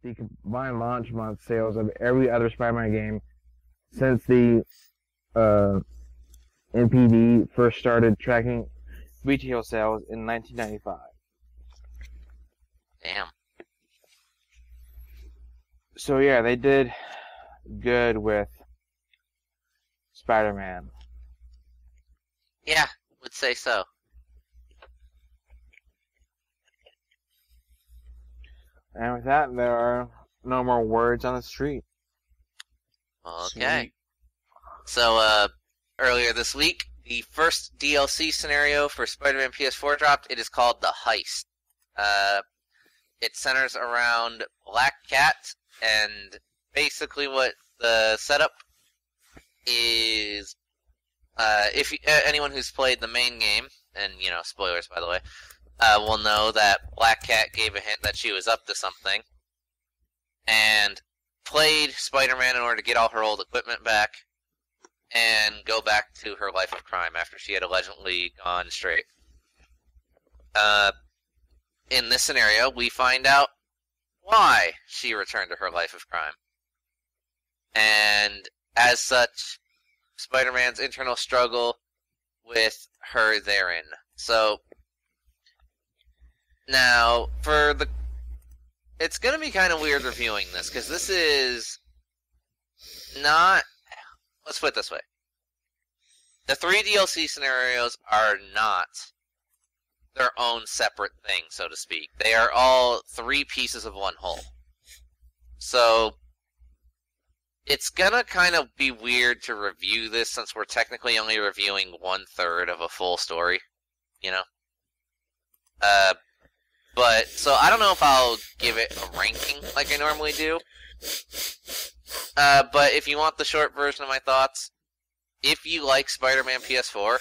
the combined launch month sales of every other Spider-Man game since the NPD first started tracking retail sales in 1995. Damn. So yeah, they did good with Spider-Man. Yeah, would say so. And with that, there are no more words on the street. Okay. Sweet. So, earlier this week, the first DLC scenario for Spider-Man PS4 dropped. It is called The Heist. It centers around Black Cat, and basically what the setup is, if anyone who's played the main game, and, spoilers by the way, will know that Black Cat gave a hint that she was up to something, and played Spider-Man in order to get all her old equipment back, and go back to her life of crime after she had allegedly gone straight. In this scenario, we find out why she returned to her life of crime. And as such, Spider-Man's internal struggle with her therein. So, now, it's going to be kind of weird reviewing this, because this is not, let's put it this way. The 3 DLC scenarios are not their own separate thing, so to speak. They are all 3 pieces of one whole. So, it's gonna kind of be weird to review this, since we're technically only reviewing 1/3 of a full story, But, so I don't know if I'll give it a ranking like I normally do. But if you want the short version of my thoughts, if you like Spider-Man PS4,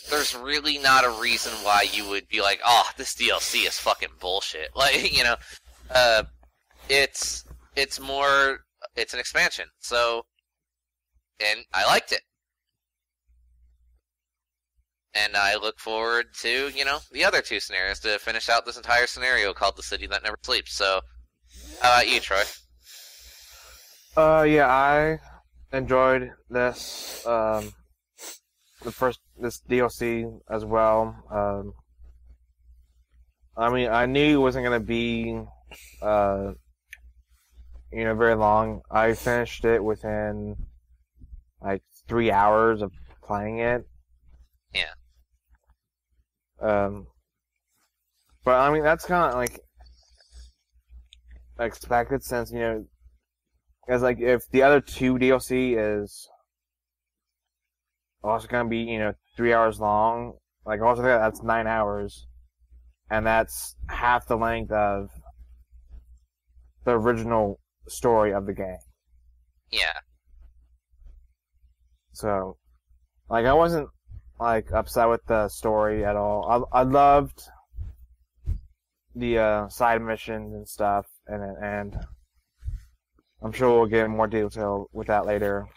there's really not a reason why you would be like, oh, this DLC is fucking bullshit. It's more, it's an expansion. So, and I liked it. And I look forward to, the other 2 scenarios to finish out this entire scenario called The City That Never Sleeps. So, how about you, Troy? Yeah, I enjoyed this, this DLC as well. I mean, I knew it wasn't gonna be, very long. I finished it within, 3 hours of playing it. Yeah. But I mean, that's kind of expected, since, as if the other 2 DLC is also gonna be, 3 hours long, also that's 9 hours, and that's half the length of the original story of the game. Yeah. So, I wasn't upset with the story at all. I loved the side missions and stuff, and I'm sure we'll get more detail with that later.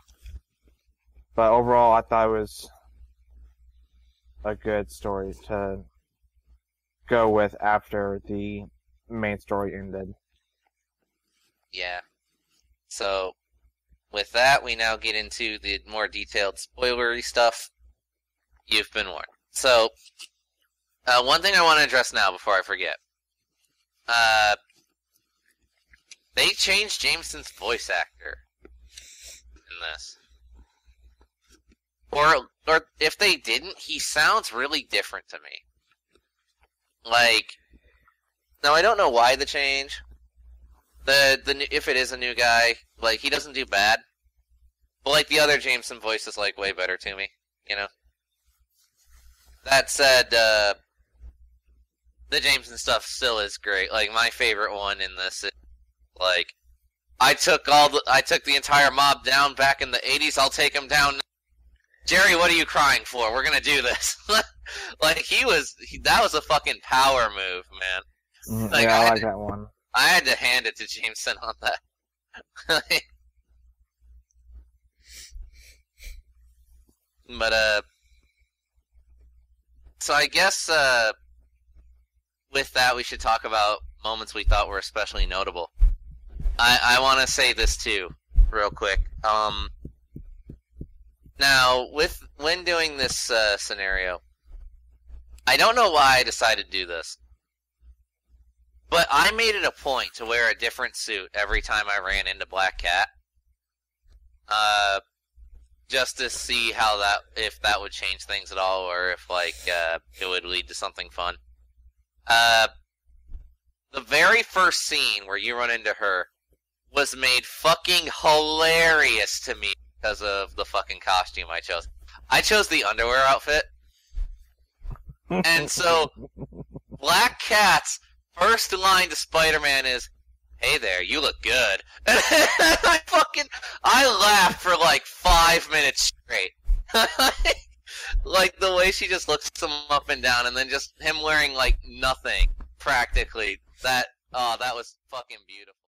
But overall, I thought it was a good story to go with after the main story ended. Yeah. So, with that, we now get into the more detailed spoilery stuff. You've been warned. So, one thing I want to address now before I forget. They changed Jameson's voice actor in this. Or if they didn't, he sounds really different to me. Now I don't know why the change. If it is a new guy, he doesn't do bad. But the other Jameson voice is way better to me, That said, the Jameson stuff still is great. My favorite one in this is, I took the entire mob down back in the 80s, I'll take him down now. Jerry, what are you crying for? We're gonna do this. That was a fucking power move, man. Yeah, I like that one. I had to hand it to Jameson on that. But, so I guess, with that, we should talk about moments we thought were especially notable. I want to say this too, real quick. Now, when doing this scenario, I don't know why I decided to do this, but I made it a point to wear a different suit every time I ran into Black Cat. Just to see how if that would change things at all, or if it would lead to something fun. The very first scene where you run into her was made fucking hilarious to me because of the fucking costume I chose. I chose the underwear outfit. And so, Black Cat's first line to Spider-Man is, "Hey there, you look good." And I laughed for like 5 minutes straight. Like the way she just looks him up and down, and then just him wearing like nothing, practically. That was fucking beautiful.